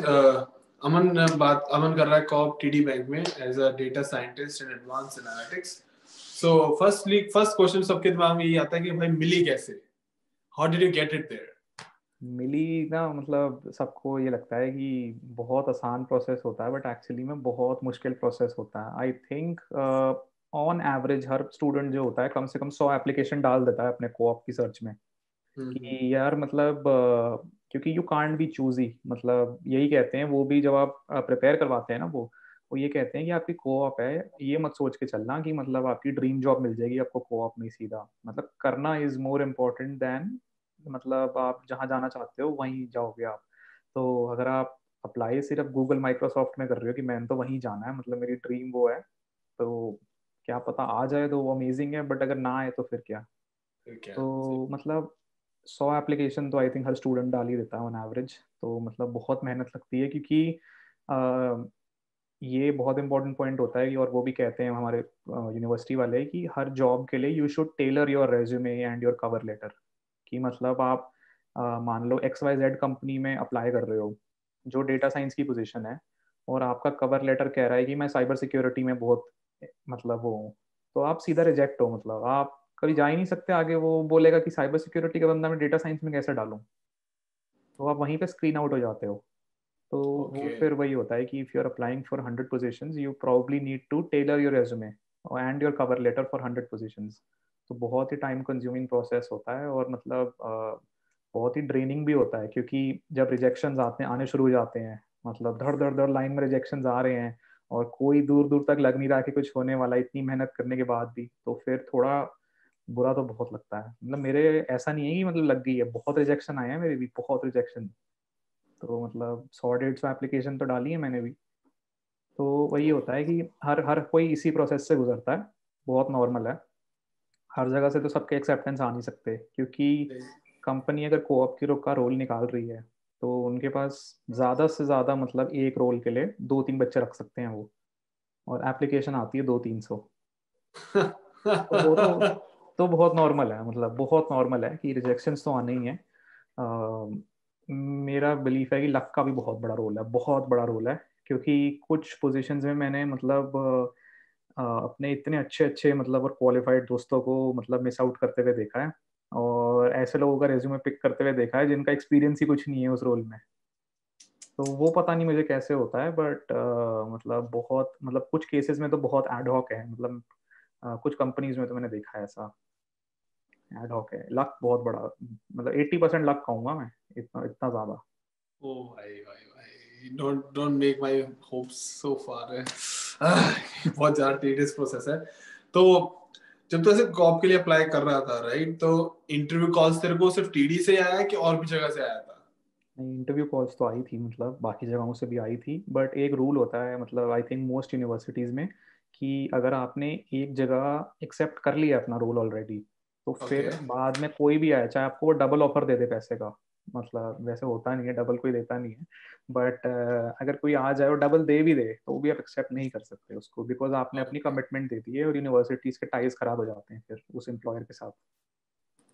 अमन कर रहा है कॉप टीडी बैंक में as a data scientist in advance analytics. So first question सबके दिमाग में यही आता है कि भाई मिली कैसे, how did you get it there? मिली ना, मतलब सबको ये लगता है कि बहुत आसान प्रोसेस होता है, बट एक्चुअली में बहुत मुश्किल प्रोसेस होता है। I think on average her student जो होता है कम से कम 100 एप्लीकेशन डाल देता है अपने कोऑप की सर्च में, कि यार मतलब क्योंकि यू कांट बी चूजी, मतलब यही कहते हैं वो भी जब आप प्रिपेयर करवाते हैं ना, वो ये कहते हैं कि आपकी कोऑप है, ये मत सोच के चलना कि मतलब आपकी ड्रीम जॉब मिल जाएगी आपको कोऑप में सीधा, मतलब करना इज मोर इम्पोर्टेंट देन मतलब आप जहाँ जाना चाहते हो वहीं जाओगे आप। तो अगर आप अप्लाई सिर्फ गूगल माइक्रोसॉफ्ट में कर रहे हो कि मैंने तो वहीं जाना है, मतलब मेरी ड्रीम वो है, तो क्या पता आ जाए तो वो अमेजिंग है, बट अगर ना आए तो फिर क्या। फिर क्या? तो मतलब 100 एप्लीकेशन तो आई थिंक हर स्टूडेंट डाल ही देता है ऑन एवरेज, तो मतलब बहुत मेहनत लगती है, क्योंकि अ, ये बहुत इंपॉर्टेंट पॉइंट होता है कि, और वो भी कहते हैं हमारे यूनिवर्सिटी वाले कि हर जॉब के लिए you should tailor your resume and your cover letter. कि मतलब आप मान लो XYZ कंपनी में अप्लाई कर रहे हो जो डेटा साइंस की पोजीशन है, और आपका कवर लेटर कह रहा है कि मैं साइबर सिक्योरिटी में बहुत मतलब वो हूँ, तो आप सीधा रिजेक्ट हो, मतलब आप कभी जा ही नहीं सकते आगे। वो बोलेगा कि साइबर सिक्योरिटी का बंदा मैं डेटा साइंस में कैसे डालूं, तो आप वहीं पे स्क्रीन आउट हो जाते हो। तो वो ओके। फिर वही होता है कि if you are applying for 100 positions you probably need to tailor your resume and your cover letter for 100 positions. तो बहुत ही टाइम कंज्यूमिंग प्रोसेस होता है, और मतलब बहुत ही ड्रेनिंग भी होता है, क्योंकि जब रिजेक्शन आने शुरू हो जाते हैं, मतलब धड़ धड़ धड़ लाइन में रिजेक्शन आ रहे हैं, और कोई दूर दूर तक लग नहीं रहा कि कुछ होने वाला, इतनी मेहनत करने के बाद भी, तो फिर थोड़ा बुरा तो बहुत लगता है। मतलब मेरे ऐसा नहीं है कि मतलब लग गई है, बहुत रिजेक्शन आए हैं मेरे भी, बहुत रिजेक्शन। तो मतलब 100 150 एप्लीकेशन तो डाली है मैंने भी। तो वही होता है कि हर हर कोई इसी प्रोसेस से गुजरता है, बहुत नॉर्मल है। हर जगह से तो सबके एक्सेप्टेंस आ नहीं सकते, क्योंकि कंपनी अगर कोऑप की का रोल निकाल रही है, तो उनके पास ज़्यादा से ज़्यादा मतलब एक रोल के लिए 2-3 बच्चे रख सकते हैं वो, और एप्लीकेशन आती है 200-300। तो वो तो बहुत नॉर्मल है, मतलब बहुत नॉर्मल है कि रिजेक्शंस तो आने ही हैं। मेरा बिलीफ है कि लक का भी बहुत बड़ा रोल है, बहुत बड़ा रोल है, क्योंकि कुछ पोजीशंस में मैंने मतलब अपने इतने अच्छे अच्छे मतलब और क्वालिफाइड दोस्तों को मतलब मिस आउट करते हुए देखा है, और ऐसे लोगों का रेज्यूमे पिक करते हुए देखा है जिनका एक्सपीरियंस ही कुछ नहीं है उस रोल में। तो वो पता नहीं मुझे कैसे होता है, बट मतलब बहुत मतलब कुछ केसेस में तो बहुत एडहॉक है, मतलब कुछ कंपनीज में तो मैंने देखा है ऐसा, एडहॉक है। लक बहुत बड़ा, मतलब 80% लक कहूंगा मैं, इतना इतना ज्यादा। ओ भाई भाई भाई, don't don't make my hopes so far है। बहुत ज्यादा टीडियस प्रोसेस है। तो जब तू ऐसे कॉप के लिए अप्लाई कर रहा था, राइट, तो इंटरव्यू कॉल्स तेरे को सिर्फ टीडी से आया है कि और भी जगह से आया था? नहीं, इंटरव्यू कॉल्स तो आई थी, मतलब बाकी जगहों से भी आई थी, बट एक रूल होता है मतलब आई थिंक मोस्ट यूनिवर्सिटीज़ में, कि अगर आपने एक जगह एक्सेप्ट कर लिया अपना रोल ऑलरेडी, तो ओके। फिर बाद में कोई भी आए चाहे आपको वो डबल ऑफर दे दे पैसे का, मतलब वैसे होता नहीं है, डबल कोई देता नहीं है, बट अगर कोई आ जाए और डबल दे भी दे तो भी आप एक्सेप्ट नहीं कर सकते उसको, बिकॉज आपने अपनी ओके। कमिटमेंट दे दी है, और यूनिवर्सिटीज़ के टाइज खराब हो जाते हैं फिर उस एम्प्लॉयर के साथ।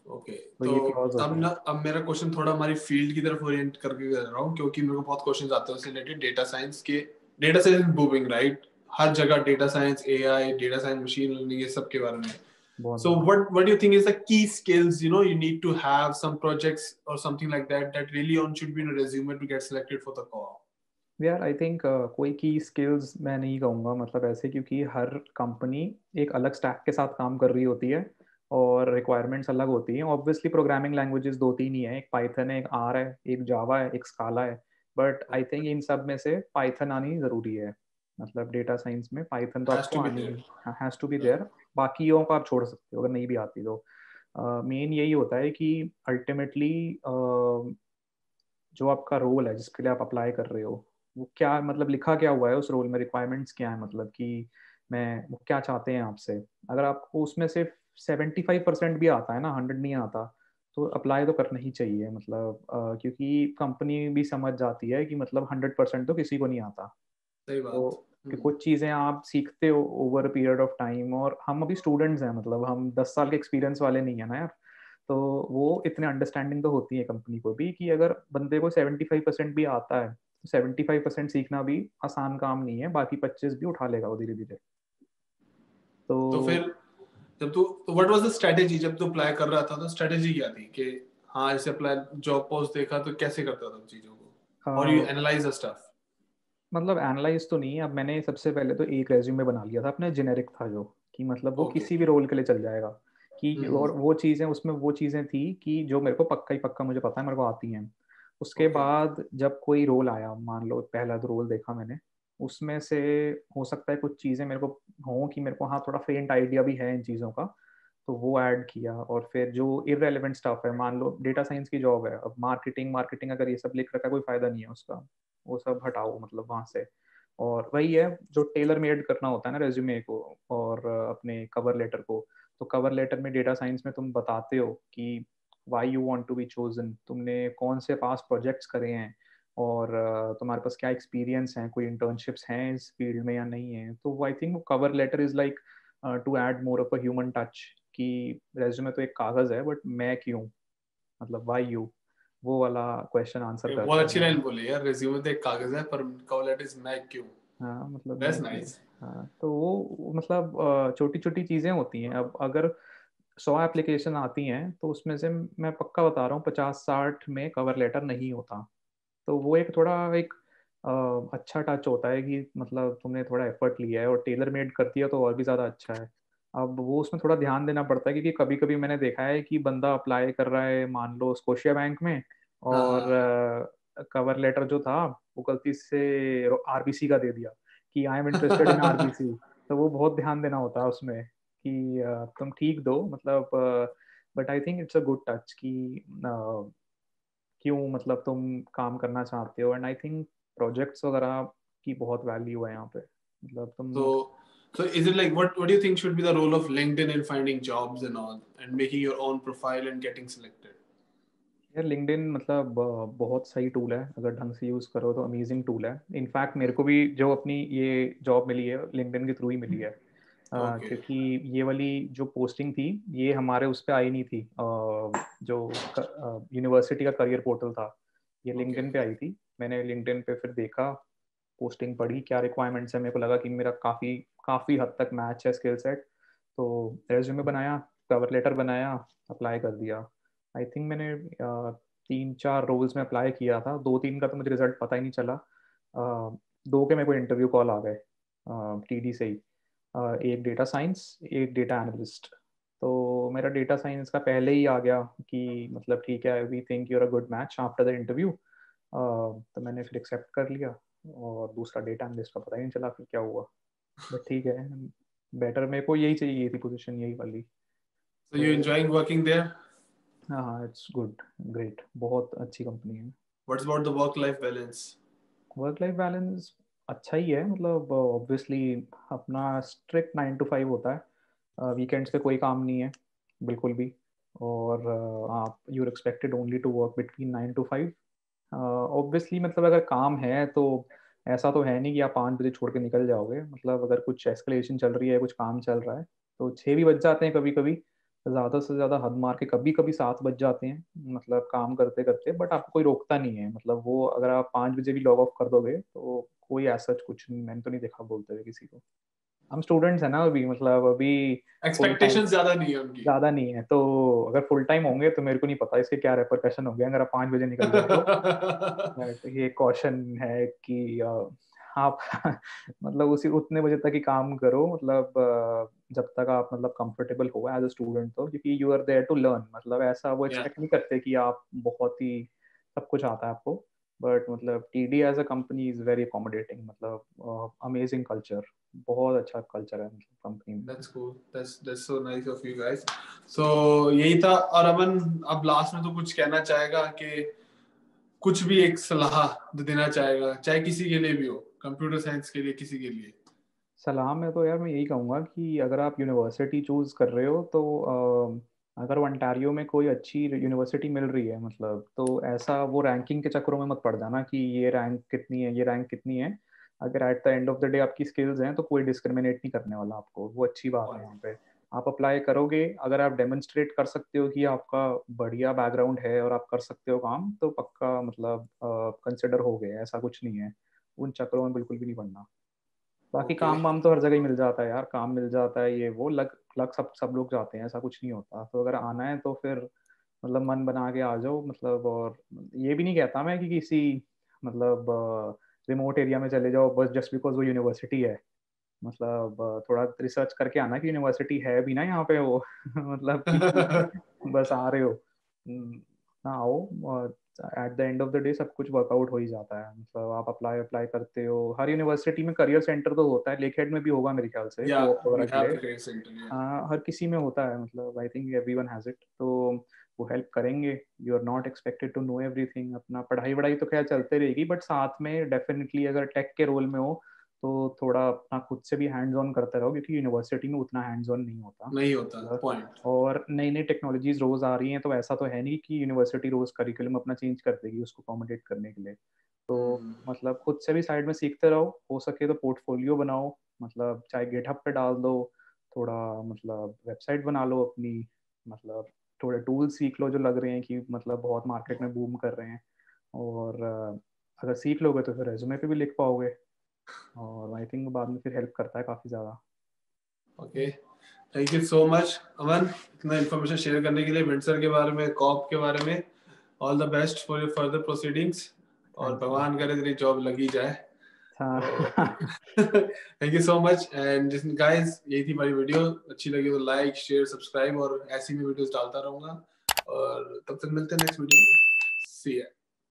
ओके। तो तो ये क्लॉज अब होता है। ना, अब मेरा क्वेश्चन थोड़ा हमारी फील्ड की तरफ ओरिएंट करके कर रहा हूँ, क्योंकि मेरे को बहुत क्वेश्चंस आते हैं उससे रिलेटेड डेटा साइंस के। Data science booming, right? हर जगह data science, AI, data science, machine learning, ये सब के बारे में। बहुत So ज़्यादा। what do you think is the key skills, you need to have some projects or something like that that really on should be in a resume to get selected for the co-op? यार I think कोई की skills मैं नहीं कहूँगा, मतलब ऐसे, क्योंकि हर company एक अलग स्टैक के साथ काम कर रही होती है, और रिक्वायरमेंट्स अलग होती हैं। ऑब्वियसली प्रोग्रामिंग लैंग्वेजेस 2-3 ही है, एक पाइथन है, एक आर है, एक जावा है, एक स्काला है, बट आई थिंक इन सब में से पाइथन आनी ज़रूरी है। मतलब डेटा साइंस में पाइथन तो Has आपको to be आनी there. ही, has to be Yeah. There. बाकियों को आप छोड़ सकते हो अगर नहीं भी आती तो। मेन यही होता है कि अल्टीमेटली जो आपका रोल है जिसके लिए आप अप्लाई कर रहे हो, वो क्या मतलब लिखा क्या हुआ है उस रोल में, रिक्वायरमेंट्स क्या है, मतलब कि मैं वो क्या चाहते हैं आपसे। अगर आपको उसमें से 75% भी आता है ना, 100 नहीं आता, तो अप्लाई तो करना ही चाहिए, मतलब क्योंकि कंपनी भी समझ जाती है कि मतलब 100% तो किसी को नहीं आता। सही तो बात। कि कुछ चीज़ें आप सीखते हो over a period of time, और हम अभी स्टूडेंट्स हैं, मतलब हम 10 साल के एक्सपीरियंस वाले नहीं है ना यार। तो वो इतने अंडरस्टैंडिंग तो होती है कंपनी को भी कि अगर बंदे को 75% भी आता है तो 75% सीखना भी आसान काम नहीं है, बाकी 25 भी उठा लेगा वो धीरे धीरे। तो तो फिर जब तू, तो व्हाट वाज द स्ट्रेटेजी जब तू अप्लाई कर रहा था, तो स्ट्रेटेजी क्या थी कि हाँ ऐसे अप्लाई जॉब पोस्ट देखा तो कैसे करता था चीजों को, how you a, analyse the stuff? मतलब एनालाइज तो नहीं, अब मैंने सबसे पहले तो एक रेज्यूमे बना लिया था अपने, जेनेरिक था जो, कि मतलब वो ओके। किसी भी रोल के लिए चल जाएगा कि, हम्म। और वो चीज़ें उसमें वो चीज़ें थी कि जो मेरे को पक्का ही पक्का मुझे पता है मेरे को आती हैं। उसके ओके। बाद जब कोई रोल आया, मान लो पहला तो रोल देखा मैंने, उसमें से हो सकता है कुछ चीज़ें मेरे को हों कि मेरे को हाँ थोड़ा फेंट आइडिया भी है इन चीज़ों का, तो वो ऐड किया। और फिर जो इररेलेवेंट स्टफ है, मान लो डेटा साइंस की जॉब है, अब मार्केटिंग मार्केटिंग अगर ये सब लिख रखा है कोई फायदा नहीं है उसका, वो सब हटाओ मतलब वहां से। और वही है जो टेलर मेड करना होता है ना रेज्यूमे को और अपने कवर लेटर को। तो कवर लेटर में डेटा साइंस में तुम बताते हो कि why you want to be chosen, तुमने कौन से पास प्रोजेक्ट्स करे हैं, और तुम्हारे पास क्या एक्सपीरियंस है, कोई इंटर्नशिप्स हैं इस फील्ड में या नहीं है। तो I think cover letter is like to add more of a human touch, कि रेज्यूमे तो एक कागज है बट मैं क्यों, मतलब वाई यू, वो वाला क्वेश्चन आंसर ये बहुत करता है अच्छी वो। लाइन बोली यार, रिज्यूमे तो एक कागज है पर कवर लेटर इज मैं क्यों। हाँ मतलब दैट्स मैं क्यों। नाइस। हाँ तो वो मतलब छोटी छोटी चीज़ें होती हैं। अब अगर 100 एप्लीकेशन आती हैं तो उसमें से मैं पक्का बता रहा हूँ 50-60 में कवर लेटर नहीं होता। तो वो एक थोड़ा एक अच्छा टच होता है कि मतलब तुमने थोड़ा एफर्ट लिया है और टेलर मेड कर दिया तो और भी ज़्यादा अच्छा है। अब वो उसमें थोड़ा ध्यान देना पड़ता है क्योंकि कभी कभी मैंने देखा है कि बंदा अप्लाई कर रहा है मान लो स्कोशिया बैंक में, हाँ और हाँ। कवर लेटर जो था वो गलती से आरबीसी का दे दिया कि I am interested in RBC. तो वो बहुत ध्यान देना होता है उसमें कि तुम ठीक दो मतलब, but I think it's a good touch कि क्यों मतलब तुम काम करना चाहते हो। एंड आई थिंक प्रोजेक्ट्स वगैरह की बहुत वैल्यू है यहाँ पे, मतलब तुम। So is it like what do you think should be the role of LinkedIn in finding jobs and all and making your own profile and getting selected? यार LinkedIn मतलब बहुत सही टूल है, अगर ढंग से यूज़ करो तो अमेजिंग टूल है। इनफैक्ट मेरे को भी जो अपनी ये जॉब मिली है लिंक्डइन के थ्रू ही मिली है। Okay. क्योंकि ये वाली जो पोस्टिंग थी ये हमारे उस पर आई नहीं थी, जो यूनिवर्सिटी का करियर पोर्टल था, ये Okay. लिंक्डइन पे आई थी। मैंने लिंक्डइन पे फिर देखा, पोस्टिंग पढ़ी क्या रिक्वायरमेंट्स है, मेरे को लगा कि मेरा काफ़ी काफ़ी हद तक मैच है स्किल सेट। तो रेज्यूमे बनाया, कवर लेटर बनाया, अप्लाई कर दिया। आई थिंक मैंने 3-4 रोल्स में अप्लाई किया था, 2-3 का तो मुझे रिजल्ट पता ही नहीं चला। 2 के मेरे को इंटरव्यू कॉल आ गए टीडी से ही। एक डेटा साइंस, एक डेटा एनालिस्ट। तो मेरा डेटा साइंस का पहले ही आ गया कि मतलब ठीक है we think you're a good match after the interview. तो मैंने फिर एक्सेप्ट कर लिया। और दूसरा डेटा एनालिस्ट का पता ही नहीं चला फिर क्या हुआ, बट ठीक है, बेटर मेरे को यही चाहिए थी पोजीशन, यही वाली। So you तो enjoying working there? हाँ हाँ इट्स गुड, ग्रेट, बहुत अच्छी कंपनी है। What's about the work-life balance? Work life balance अच्छा ही है, मतलब ऑब्वियसली अपना स्ट्रिक्ट 9 to 5 होता है, वीकेंड्स पे कोई काम नहीं है बिल्कुल भी। और आप you're expected only to work between 9 to 5। Obviously मतलब अगर काम है तो ऐसा तो है नहीं कि आप 5 बजे छोड़ के निकल जाओगे, मतलब अगर कुछ एस्केलेशन चल रही है, कुछ काम चल रहा है तो 6 भी बज जाते हैं कभी कभी, ज़्यादा से ज़्यादा हद मार के कभी कभी 7 बज जाते हैं, मतलब काम करते करते। बट आपको कोई रोकता नहीं है, मतलब वो अगर आप 5 बजे भी लॉग ऑफ कर दोगे तो कोई ऐसा कुछ नहीं, मैंने तो नहीं देखा बोलते हुए किसी को। हम स्टूडेंट्स हैं ना अभी, मतलब अभी फुल टाइम Expectations ज्यादा नहीं है उनकी। ज़्यादा नहीं है, तो अगर फुल टाइम होंगे तो मेरे को नहीं पता इसके क्या रेपरकशन होंगे अगर आप 5 बजे निकल जाए तो। बट ये कॉशन है कि आप मतलब उसी उतने बजे तक ही काम करो, मतलब जब तक आप मतलब कंफर्टेबल हो एज अ स्टूडेंट, तो क्योंकि you are there to learn, मतलब ऐसा वो Yeah, एक्सपेक्ट नहीं करते कि आप बहुत ही सब कुछ आता है आपको। बट मतलब TD as a company is very accommodating, मतलब अमेजिंग कल्चर, बहुत अच्छा कल्चर है मतलब कंपनी में। that's cool. That's so nice of you guys. So यही था। और अमन अब लास्ट में तो कुछ कहना चाहेगा कि कुछ भी एक सलाह देना चाहेगा, चाहे किसी के लिए भी हो, कंप्यूटर साइंस के लिए, किसी के लिए? सलाह में तो यार मैं यही कहूँगा कि अगर आप यूनिवर्सिटी चूज़ कर रहे हो तो अगर ओंटारियो में कोई अच्छी यूनिवर्सिटी मिल रही है, मतलब तो ऐसा वो रैंकिंग के चक्करों में मत पड़ जाना कि ये रैंक कितनी है, ये रैंक कितनी है। अगर at the end of the day आपकी स्किल्स हैं तो कोई डिस्क्रिमिनेट नहीं करने वाला आपको, वो अच्छी बात है यहाँ पे। आप अप्लाई करोगे, अगर आप डेमोन्स्ट्रेट कर सकते हो कि आपका बढ़िया बैकग्राउंड है और आप कर सकते हो काम, तो पक्का मतलब कंसिडर हो गया, ऐसा कुछ नहीं है। उन चक्करों में बिल्कुल भी नहीं पड़ना। बाकी ओके। काम वाम तो हर जगह ही मिल जाता है यार, काम मिल जाता है, ये वो लग लग सब लोग जाते हैं, ऐसा कुछ नहीं होता। तो अगर आना है तो फिर मतलब मन बना के आ जाओ मतलब। और ये भी नहीं कहता मैं कि किसी मतलब रिमोट एरिया में चले जाओ बस जस्ट बिकॉज वो यूनिवर्सिटी है। मतलब थोड़ा रिसर्च करके आना कि यूनिवर्सिटी है भी ना यहाँ पे वो मतलब कि बस आ रहे हो ना आओ। At the end of the day सब कुछ वर्कआउट हो ही जाता है। मतलब आप अप्लाई अप्लाई करते हो, हर यूनिवर्सिटी में करियर सेंटर तो होता है, लेकहेड में भी होगा मेरे ख्याल से, या को वी वगैरह के हैव लिए। द करियर सेंटर या। हाँ हर किसी में होता है, मतलब I think everyone has it. तो वो हेल्प करेंगे। You are not expected to know everything. अपना पढ़ाई वढ़ाई तो खैर चलते रहेगी, बट साथ में डेफिनेटली अगर टेक के रोल में हो तो थोड़ा अपना खुद से भी हैंड्स ऑन करते रहो, क्योंकि यूनिवर्सिटी में उतना हैंड्स ऑन नहीं होता। नहीं होता मतलब पॉइंट। और नई नई टेक्नोलॉजीज रोज आ रही हैं, तो ऐसा तो है नहीं कि यूनिवर्सिटी रोज करिकुलम अपना चेंज कर देगी उसको अकोमोडेट करने के लिए। तो मतलब खुद से भी साइड में सीखते रहो, हो सके तो पोर्टफोलियो बनाओ, मतलब चाहे गिटहब पे डाल दो, थोड़ा मतलब वेबसाइट बना लो अपनी, मतलब थोड़े टूल सीख लो जो लग रहे हैं कि मतलब बहुत मार्केट में बूम कर रहे हैं। और अगर सीख लोगे तो फिर रेज्यूमे पे भी लिख पाओगे, और आई थिंक बाद में फिर हेल्प करता है काफ़ी ज़्यादा। Okay, thank you so much Aman, इतना इन्फॉर्मेशन शेयर करने के लिए विंडसर के बारे में, कॉप के बारे में। All the best for your further proceedings, और थैंक यू। भगवान करे तेरी जॉब लगी जाए। तो हाँ thank you so much. And जिस गाइस, यही थी हमारी वीडियो, अच्छी लगी तो लाइक शेयर सब्सक्राइब, और ऐसी भी वीडियोस डालता रहूंगा। और तब तक मिलते हैं नेक्स्ट वीडियो में। सी या।